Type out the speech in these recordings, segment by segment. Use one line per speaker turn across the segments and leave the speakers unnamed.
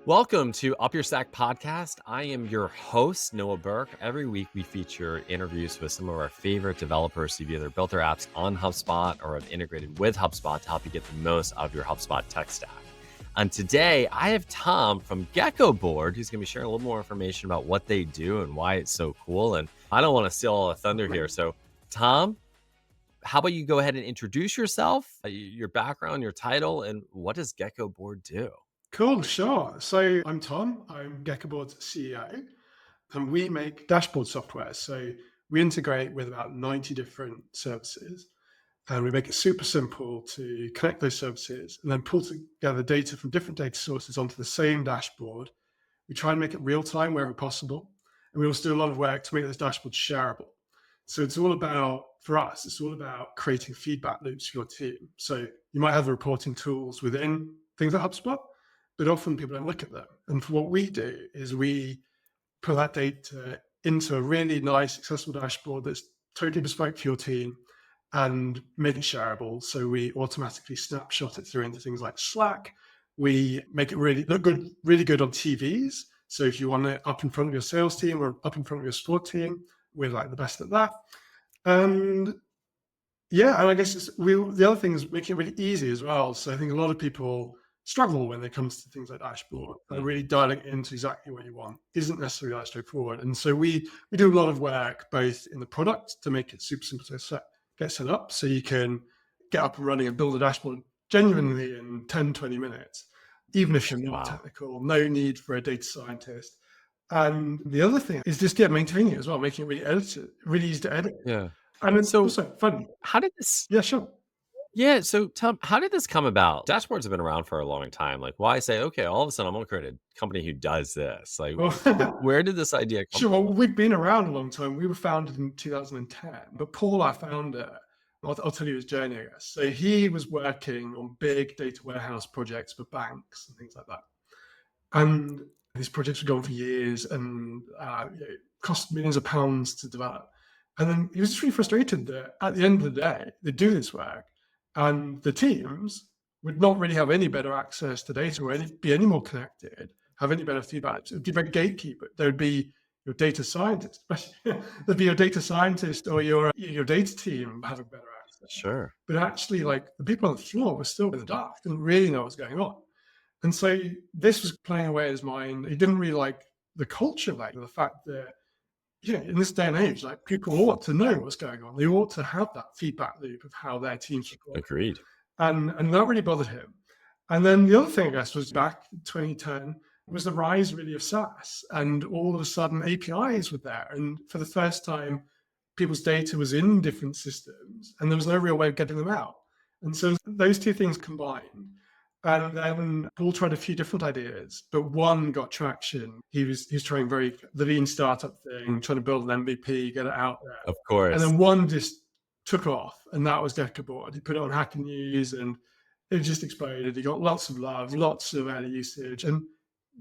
Welcome to UpYourStack Podcast. I am your host, Noah Berk. Every week we feature interviews with some of our favorite developers who've either built their apps on HubSpot or have integrated with HubSpot to help you get the most out of your HubSpot tech stack. And today I have Tom from Geckoboard, who's going to be sharing a little more information about what they do and why it's so cool. And I don't want to steal all the thunder here. So Tom, how about you go ahead and introduce yourself, your background, your title, and what does Geckoboard do?
Cool, sure. So I'm Tom, I'm Geckoboard's CEO, and we make dashboard software. So we integrate with about 90 different services, and we make it super simple to connect those services and then pull together data from different data sources onto the same dashboard. We try and make it real time wherever possible, and we also do a lot of work to make those dashboards shareable. So it's all about, for us, it's all about creating feedback loops for your team. So you might have the reporting tools within things like HubSpot, but often people don't look at them. And for what we do is we put that data into a really nice, accessible dashboard that's totally bespoke for your team and make it shareable. So we automatically snapshot it through into things like Slack. We make it really look good, really good on TVs. So if you want it up in front of your sales team or up in front of your support team, we're like the best at that. And yeah, and I guess the other thing is making it really easy as well. So I think a lot of people struggle when it comes to things like dashboard and really dialing into exactly what you want isn't necessarily that straightforward. And so we do a lot of work both in the product to make it super simple to get set up so you can get up and running and build a dashboard genuinely in 10, 20 minutes, even if you're not technical, no need for a data scientist. And the other thing is just maintaining it as well, making it really easy to edit.
Yeah.
And it's also fun.
How did this?
Yeah, sure.
Yeah. So, Tom, how did this come about? Dashboards have been around for a long time. Like, why say, okay, all of a sudden I'm going to create a company who does this? Like, where did this idea come
Sure. Well, we've been around a long time. We were founded in 2010, but Paul, our founder, I'll tell you his journey, I guess. So he was working on big data warehouse projects for banks and things like that. And these projects were going for years and cost millions of pounds to develop. And then he was just really frustrated that at the end of the day, they do this work and the teams would not really have any better access to data or be any more connected, have any better feedback. It would be very gatekeeper. There would be your data scientist, there'd be your data scientist or your data team having better access.
Sure.
But actually, like the people on the floor were still in the dark, didn't really know what was going on. And so this was playing away in his mind. He didn't really like the culture, like the fact that, in this day and age, like people ought to know what's going on. They ought to have that feedback loop of how their teams are going.
Agreed.
And that really bothered him. And then the other thing, I guess, was back in 2010 was the rise really of SaaS. And all of a sudden APIs were there. And for the first time, people's data was in different systems and there was no real way of getting them out. And so those two things combined. And then Paul tried a few different ideas, but one got traction. He was trying the lean startup thing, trying to build an MVP, get it out there.
Of course.
And then one just took off, and that was Geckoboard. He put it on Hacker News, and it just exploded. He got lots of love, lots of early usage, and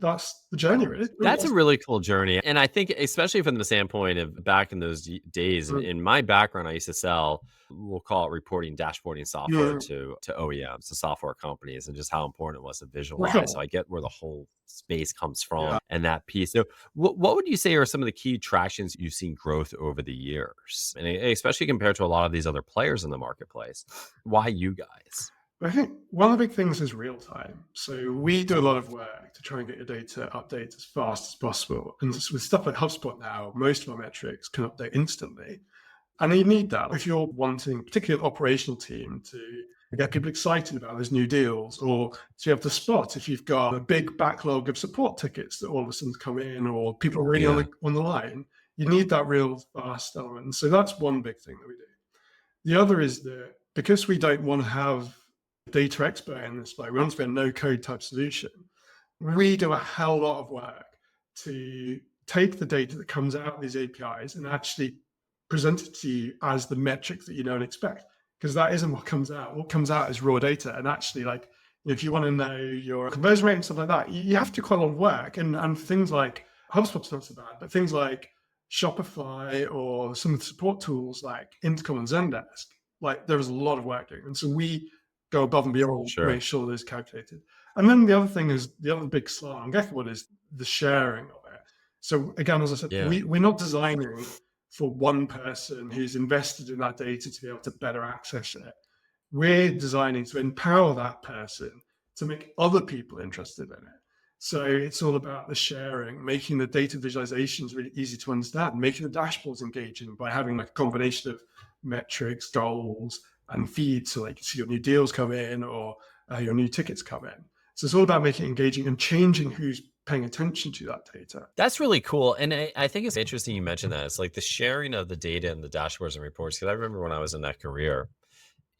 that's the journey, really.
That's a really cool journey. And I think, especially from the standpoint of back in those days, in my background, I used to sell, we'll call it reporting, dashboarding software to OEMs, to software companies, and just how important it was to visualize. So I get where the whole space comes from and that piece. So what would you say are some of the key tractions you've seen growth over the years? And especially compared to a lot of these other players in the marketplace. Why you guys?
I think one of the big things is real time. So we do a lot of work to try and get your data updated as fast as possible. And with stuff like HubSpot now, most of our metrics can update instantly. And you need that if you're wanting, particularly an operational team, to get people excited about those new deals, or to be able to spot if you've got a big backlog of support tickets that all of a sudden come in, or people are really on the line. You need that real fast element. And so that's one big thing that we do. The other is that because we don't want to have data expert in this, like we want to be a no-code type solution, we do a hell lot of work to take the data that comes out of these APIs and actually present it to you as the metrics that you know and expect, because that isn't what comes out. What comes out is raw data. And actually, like, if you want to know your conversion rate and stuff like that, you have to do quite a lot of work. And things like HubSpot's not so bad, but things like Shopify or some of the support tools like Intercom and Zendesk, like there was a lot of work doing. And so we go above and beyond to make sure that it's calculated. And then the other thing is, the other big slant on Geckoboard is the sharing of it. So again, as I said,
Yeah.
we're not designing for one person who's invested in that data to be able to better access it. We're designing to empower that person to make other people interested in it. So it's all about the sharing, making the data visualizations really easy to understand, making the dashboards engaging by having like a combination of metrics, goals, and feeds, so like you see your new deals come in or your new tickets come in. So it's all about making it engaging and changing who's paying attention to that data.
That's really cool. And I think it's interesting you mentioned that. It's like the sharing of the data and the dashboards and reports. Because I remember when I was in that career,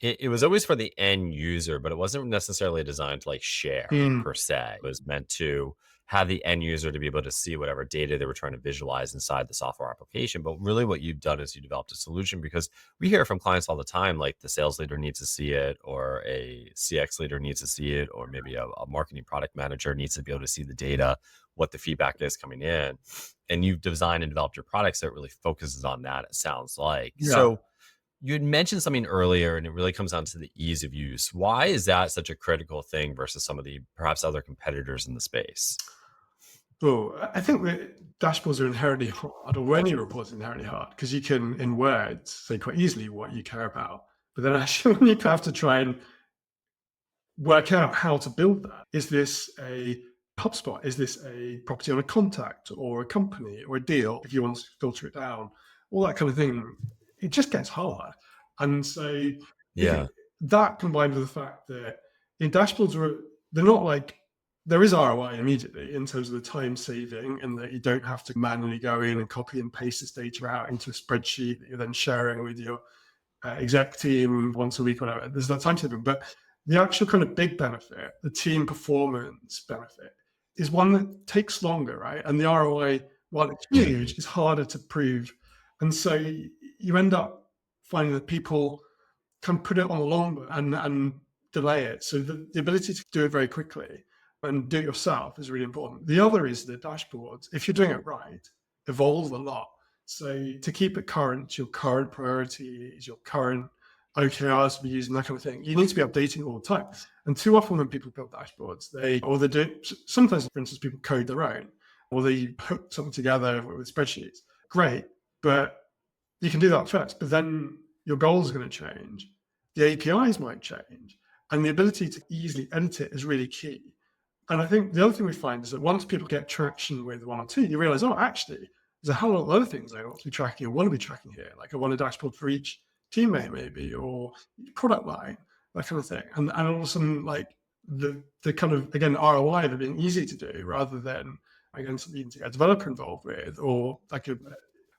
it was always for the end user, but it wasn't necessarily designed to like share per se. It was meant to have the end user to be able to see whatever data they were trying to visualize inside the software application. But really what you've done is you developed a solution, because we hear from clients all the time, like the sales leader needs to see it, or a CX leader needs to see it, or maybe a marketing product manager needs to be able to see the data, what the feedback is coming in. And you've designed and developed your products that really focuses on that, it sounds like.
Yeah.
So you had mentioned something earlier, and it really comes down to the ease of use. Why is that such a critical thing versus some of the perhaps other competitors in the space?
Well, I think that dashboards are inherently hard, or any report is inherently hard, because you can, in words, say quite easily what you care about. But then actually, when you have to try and work out how to build that, is this a HubSpot? Is this a property on a contact or a company or a deal? If you want to filter it down, all that kind of thing, it just gets hard. And so
Yeah.
that combined with the fact that in dashboards, they're not like, there is ROI immediately in terms of the time saving, and that you don't have to manually go in and copy and paste this data out into a spreadsheet that you're then sharing with your exec team once a week, whatever. There's that time saving. But the actual kind of big benefit, the team performance benefit, is one that takes longer, right? And the ROI, while it's huge, is harder to prove. And so you end up finding that people can put it on the long run and delay it. So the ability to do it very quickly and do it yourself is really important. The other is the dashboards, if you're doing it right, evolve a lot. So to keep it current, your current priorities, your current OKRs to be using, that kind of thing, you need to be updating all the time. And too often when people build dashboards, they do, sometimes, for instance, people code their own, or they put something together with spreadsheets. Great, but you can do that first, but then your goals are going to change. The APIs might change, and the ability to easily edit it is really key. And I think the other thing we find is that once people get traction with one or two, you realize, oh, actually, there's a whole lot of other things I ought to be tracking or want to be tracking here. Like I want a dashboard for each teammate, maybe, or product line, that kind of thing. And all of a sudden, like the kind of, again, ROI of it being easy to do rather than, again, something to get a developer involved with, or like a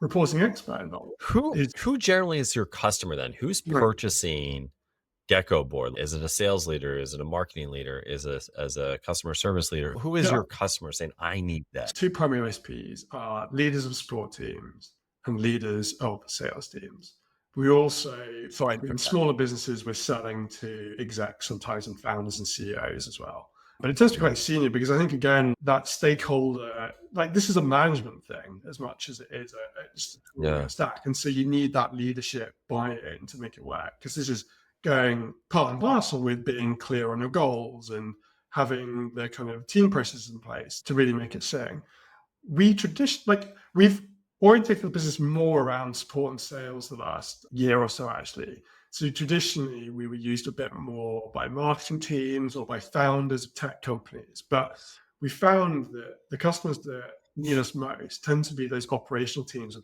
reporting expert involved.
Who generally is your customer then? Who's purchasing Geckoboard? Is it a sales leader? Is it a marketing leader? Is it as a customer service leader? Who is your customer saying, I need that?
Two primary OSPs are leaders of support teams and leaders of sales teams. We also find in smaller businesses, we're selling to execs sometimes, and founders and CEOs as well. But it tends to be quite senior, because I think, again, that stakeholder, like this is a management thing as much as it is a stack. And so you need that leadership buy-in to make it work, because this is going part and parcel with being clear on your goals and having the kind of team processes in place to really make it sing. We've orientated the business more around support and sales the last year or so, actually. So traditionally, we were used a bit more by marketing teams or by founders of tech companies. But we found that the customers that need us most tend to be those operational teams.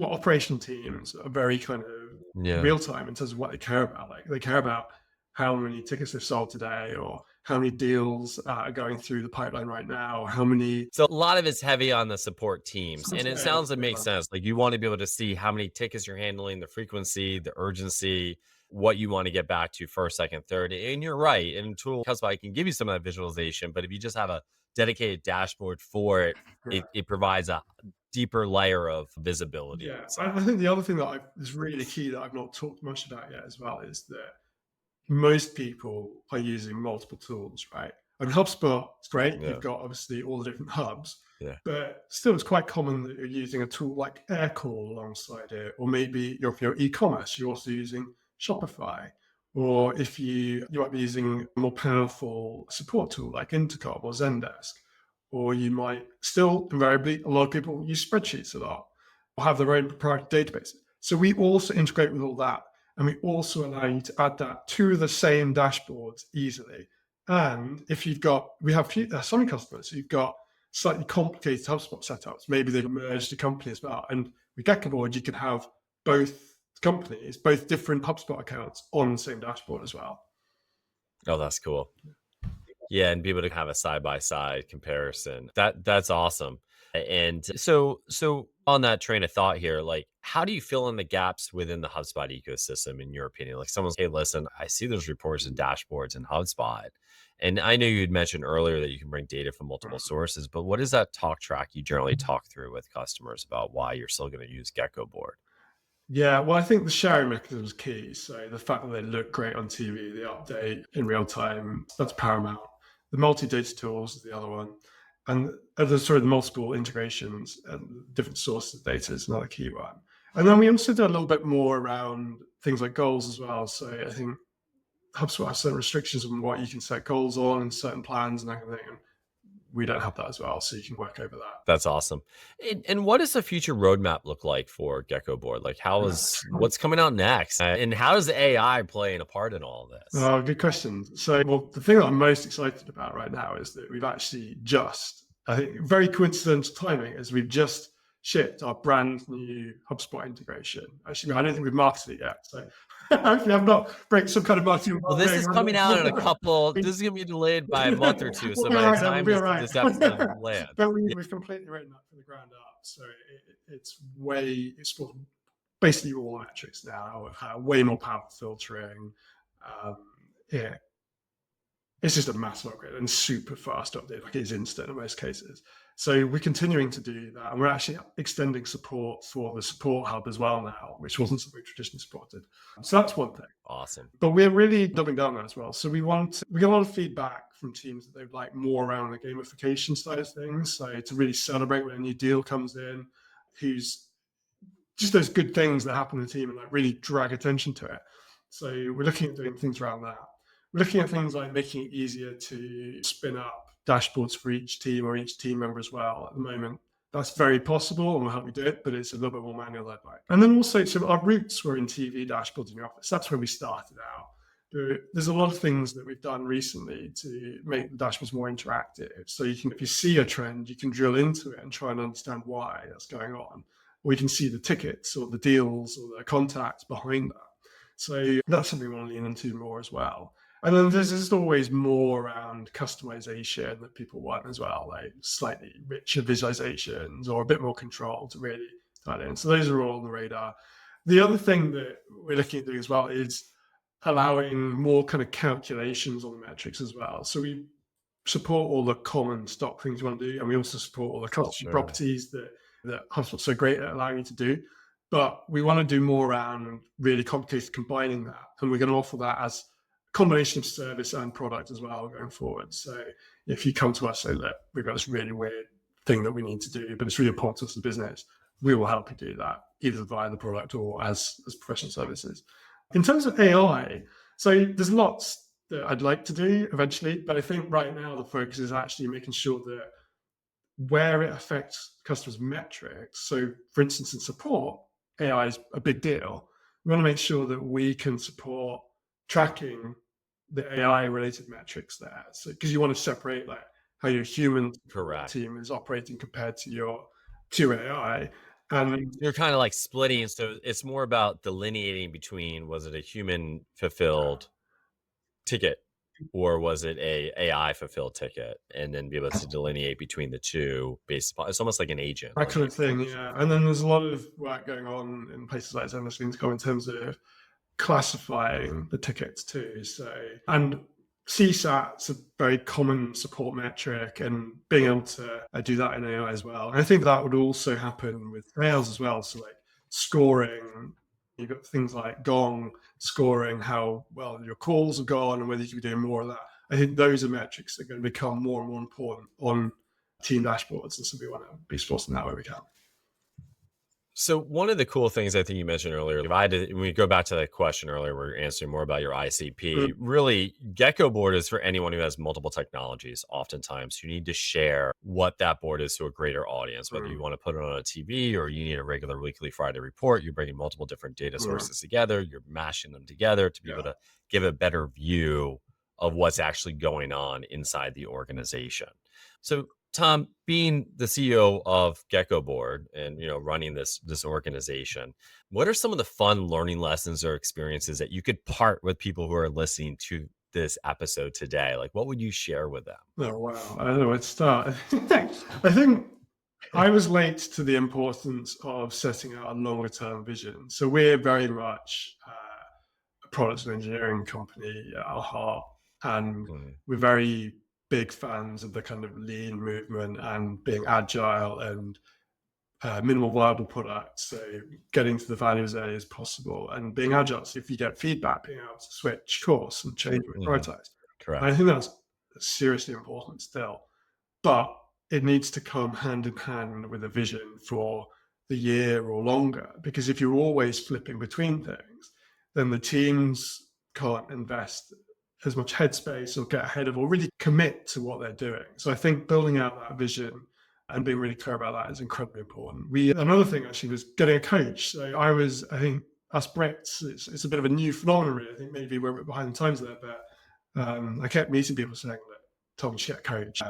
Operational teams are very kind of real time in terms of what they care about. Like they care about how many tickets they've sold today, or how many deals are going through the pipeline right now, how many.
So a lot of it's heavy on the support teams, and it sounds like it makes sense. Like you want to be able to see how many tickets you're handling, the frequency, the urgency, what you want to get back to first, second, third. And you're right. And tool HubSpot can give you some of that visualization, but if you just have a dedicated dashboard for it, it provides a deeper layer of visibility.
Yeah, I think the other thing that is really key that I've not talked much about yet as well is that most people are using multiple tools, right? I mean, HubSpot is great. You've got obviously all the different hubs, but still it's quite common that you're using a tool like Aircall alongside it, or maybe your e-commerce, you're also using Shopify, Or if you might be using a more powerful support tool like Intercom or Zendesk, or you might still invariably, a lot of people use spreadsheets a lot or have their own proprietary databases. So we also integrate with all that. And we also allow you to add that to the same dashboards easily. And if we have some customers who've got slightly complicated HubSpot setups, maybe they've merged a company as well. And with Geckoboard, you can have both companies, both different HubSpot accounts on the same dashboard as well.
Oh, that's cool. Yeah, and be able to have a side-by-side comparison. That's awesome. And so on that train of thought here, like, how do you fill in the gaps within the HubSpot ecosystem, in your opinion? Like, someone's, hey, listen, I see those reports and dashboards in HubSpot. And I know you'd mentioned earlier that you can bring data from multiple sources, but what is that talk track you generally talk through with customers about why you're still going to use Geckoboard?
Yeah, well, I think the sharing mechanism is key. So the fact that they look great on TV, they update in real time, that's paramount. The multi-data tools is the other one. And the multiple integrations and different sources of data is another key one. And then we also do a little bit more around things like goals as well. So I think HubSpot has certain restrictions on what you can set goals on and certain plans and that kind of thing. And we don't have that as well, so you can work over that.
That's awesome. And what does the future roadmap look like for Geckoboard? Like, what's coming out next? And how does AI playing a part in all of this?
Oh, good question. So, the thing that I'm most excited about right now is that we've actually I think very coincidental timing, is we've just shipped our brand new HubSpot integration. Actually, I don't think we've marketed it yet. So hopefully I'm not breaking some kind of marketing.
Well, this is coming out in this is going to be delayed by a month or two. So by the time this episode lands.
But we've completely written that from the ground up. So it's basically all the metrics now, way more powerful filtering. Yeah. It's just a massive upgrade and super fast update. Like, it's instant in most cases. So we're continuing to do that. And we're actually extending support for the support hub as well now, which wasn't something we traditionally supported. So that's one thing.
Awesome.
But we're really doubling down on that as well. So we get a lot of feedback from teams that they'd like more around the gamification side of things. So to really celebrate when a new deal comes in, who's just those good things that happen in the team, and like really drag attention to it. So we're looking at doing things around that. We're looking at things like making it easier to spin up dashboards for each team or each team member as well. At the moment, that's very possible and we'll help you do it, but it's a little bit more manual that way. And then also, so our roots were in TV dashboards in your office. That's where we started out. There's a lot of things that we've done recently to make the dashboards more interactive. So if you see a trend, you can drill into it and try and understand why that's going on. Or you can see the tickets or the deals or the contacts behind that. So that's something we want to lean into more as well. And then there's just always more around customization that people want as well, like slightly richer visualizations or a bit more control to really tie in. So those are all on the radar. The other thing that we're looking at doing as well is allowing more kind of calculations on the metrics as well. So we support all the common stock things you want to do, and we also support all the custom properties that HubSpot's so great at allowing you to do. But we want to do more around really complicated combining that, and we're going to offer that as combination of service and product as well going forward. So if you come to us and say, look, we've got this really weird thing that we need to do, but it's really important to us as a business, we will help you do that, either via the product or as professional services. In terms of AI, so there's lots that I'd like to do eventually, but I think right now the focus is actually making sure that where it affects customers' metrics, so for instance in support, AI is a big deal. We want to make sure that we can support tracking the AI related metrics there. So because you want to separate like how your human team is operating compared to your AI. And
you're kind of like splitting. So it's more about delineating between, was it a human fulfilled ticket or was it a AI fulfilled ticket, and then be able to delineate between the two based upon, it's almost like an agent.
That kind of thing, yeah. And then there's a lot of work going on in places like Zendesk in terms of classifying the tickets too. So, and CSAT's a very common support metric, and being able to do that in AI as well. And I think that would also happen with sales as well. So like scoring, you've got things like Gong scoring how well your calls have gone and whether you should be doing more of that. I think those are metrics that are going to become more and more important on team dashboards. And so we want to be supporting that where we can.
So one of the cool things I think you mentioned earlier, if I had to, when we go back to that question earlier, we're answering more about your ICP.
Mm,
Really, Geckoboard is for anyone who has multiple technologies. Oftentimes, you need to share what that board is to a greater audience. Whether
mm,
you want to put it on a TV or you need a regular weekly Friday report, you're bringing multiple different data
mm,
sources together. You're mashing them together to be able
yeah.
to give a better view of what's actually going on inside the organization. So Tom, being the CEO of Geckoboard and running this organization, what are some of the fun learning lessons or experiences that you could part with people who are listening to this episode today? Like, what would you share with them?
Oh, wow. I don't know where to start. I think I was late to the importance of setting out a longer term vision. So we're very much a product and engineering company at our heart, and
Mhm.
we're very big fans of the kind of lean movement and being agile and minimal viable products. So getting to the value as early as possible and being agile. So if you get feedback, being able to switch course and change and
Mhm.
prioritize. And I
Correct.
think that's seriously important still. But it needs to come hand in hand with a vision for the year or longer. Because if you're always flipping between things, then the teams can't invest as much headspace or get ahead of or really commit to what they're doing. So I think building out that vision and being really clear about that is incredibly important. Another thing actually was getting a coach. So I think us Brits, it's a bit of a new phenomenon really. I think maybe we're a bit behind the times there, but I kept meeting people saying that Tom should get a coach.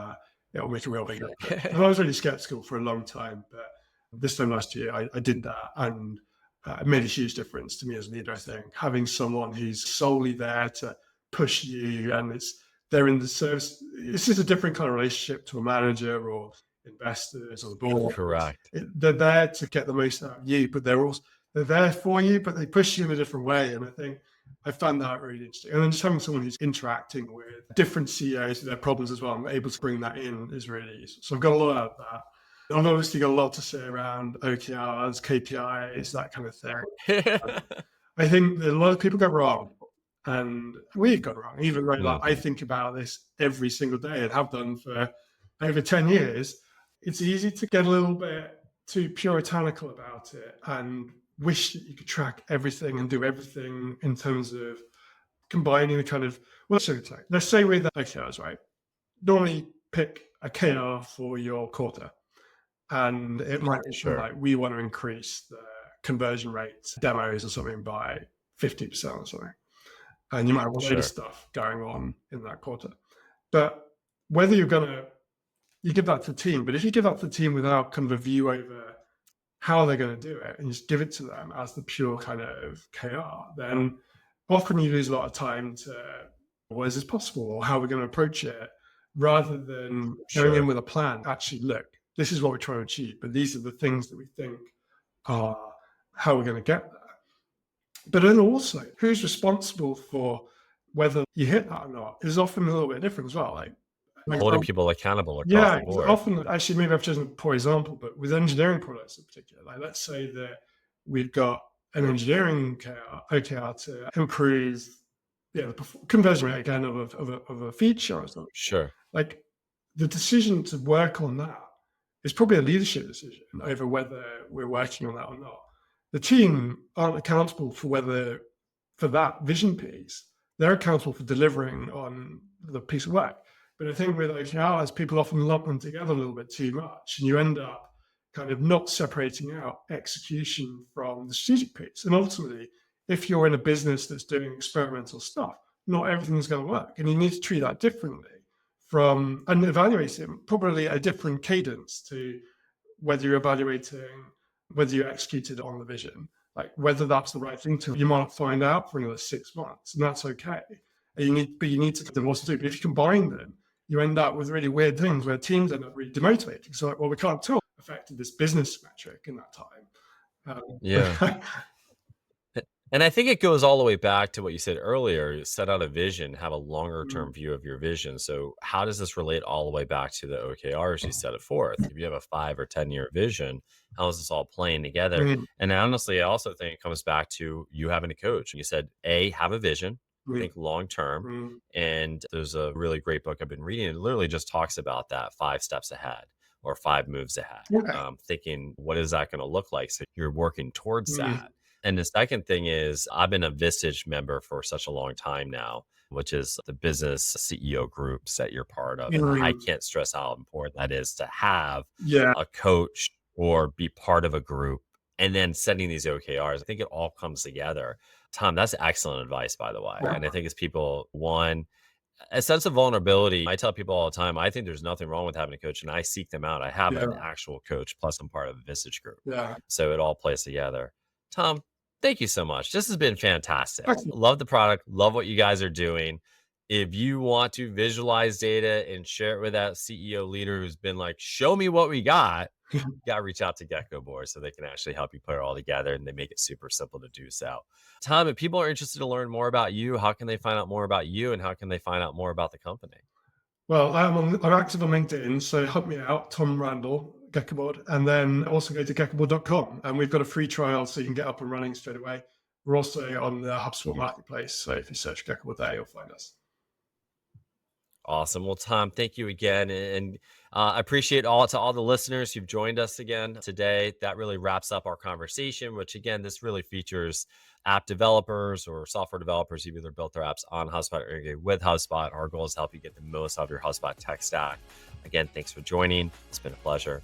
It'll make a real big difference. And I was really skeptical for a long time, but this time last year I did that, and it made a huge difference to me as a leader. I think having someone who's solely there to push you, and they're in the service. It's just a different kind of relationship to a manager or investors or the board.
Correct.
They're there to get the most out of you, but they're there for you, but they push you in a different way. And I think I found that really interesting. And then just having someone who's interacting with different CEOs with their problems as well, and able to bring that in is really useful. So I've got a lot out of that. I've obviously got a lot to say around OKRs, KPIs, that kind of thing. I think that a lot of people get wrong, and we've got wrong. Even though I
Mhm.
think about this every single day and have done for over 10 years, it's easy to get a little bit too puritanical about it and wish that you could track everything and do everything in terms of combining the kind of, well, let's say with OKRs, right? Normally pick a KR for your quarter, and it might be something
Sure.
like we want to increase the conversion rates, demos or something by 50% or something. And you might have a load of
Sure.
stuff going on in that quarter. But whether you give that to the team, but if you give that to the team without kind of a view over how they're going to do it and just give it to them as the pure kind of KR, then often you lose a lot of time to, well, is this possible or how we're going to approach it, rather than going in
Sure.
with a plan. Actually, look, this is what we're trying to achieve, but these are the things that we think are how we're going to get there. But then also, who's responsible for whether you hit that or not is often a little bit different as well. Like, an
Holding
example,
people accountable across
yeah,
the
'cause
board.
often, actually, maybe I've chosen a poor example, but with engineering products in particular, like let's say that we've got an engineering OKR to improve, yeah, the conversion rate again of a feature or something.
Sure.
Like the decision to work on that is probably a leadership decision over whether we're working on that or not. The team aren't accountable for that vision piece. They're accountable for delivering on the piece of work. But I think with OKRs, people often lump them together a little bit too much, and you end up kind of not separating out execution from the strategic piece. And ultimately, if you're in a business that's doing experimental stuff, not everything's going to work, and you need to treat that differently from and evaluate it probably a different cadence to whether you're evaluating whether you executed on the vision, like whether that's the right thing to. You might find out for another 6 months, and that's okay. And you need to know what to do. But if you combine them, you end up with really weird things where teams end up really demotivated. So, like, well, we can't tell affected this business metric in that time.
Yeah. And I think it goes all the way back to what you said earlier, set out a vision, have a longer term view of your vision. So how does this relate all the way back to the OKRs you set it forth? If you have a 5 or 10 year vision, how is this all playing together? And honestly, I also think it comes back to you having a coach. You said, A, have a vision, think long term. And there's a really great book I've been reading. It literally just talks about that 5 steps ahead. or 5 moves ahead,
Okay.
thinking, what is that going to look like? So you're working towards
Mm.
that. And the second thing is, I've been a Vistage member for such a long time now, which is the business CEO groups that you're part of. And I
Mm.
can't stress how important that is to have
Yeah.
a coach or be part of a group and then setting these OKRs. I think it all comes together. Tom, that's excellent advice, by the way.
Yeah.
And I think as people, one, a sense of vulnerability. I tell people all the time, I think there's nothing wrong with having a coach, and I seek them out. I have
Yeah.
an actual coach, plus I'm part of a Vistage group.
Yeah.
So it all plays together. Tom, thank you so much. This has been fantastic.
Excellent.
Love the product. Love what you guys are doing. If you want to visualize data and share it with that CEO leader who's been like, show me what we got, you got to reach out to Geckoboard so they can actually help you put it all together, and they make it super simple to do so. Tom, if people are interested to learn more about you, how can they find out more about you, and how can they find out more about the company?
Well, I'm active on LinkedIn, so help me out, Tom Randle, Geckoboard, and then also go to geckoboard.com. And we've got a free trial so you can get up and running straight away. We're also on the HubSpot marketplace. So if you search Geckoboard there, you'll find us.
Awesome. Well, Tom, thank you again. And I appreciate all the listeners who've joined us again today. That really wraps up our conversation, which again, this really features app developers or software developers who've either built their apps on HubSpot or integrated with HubSpot. Our goal is to help you get the most out of your HubSpot tech stack. Again, thanks for joining. It's been a pleasure.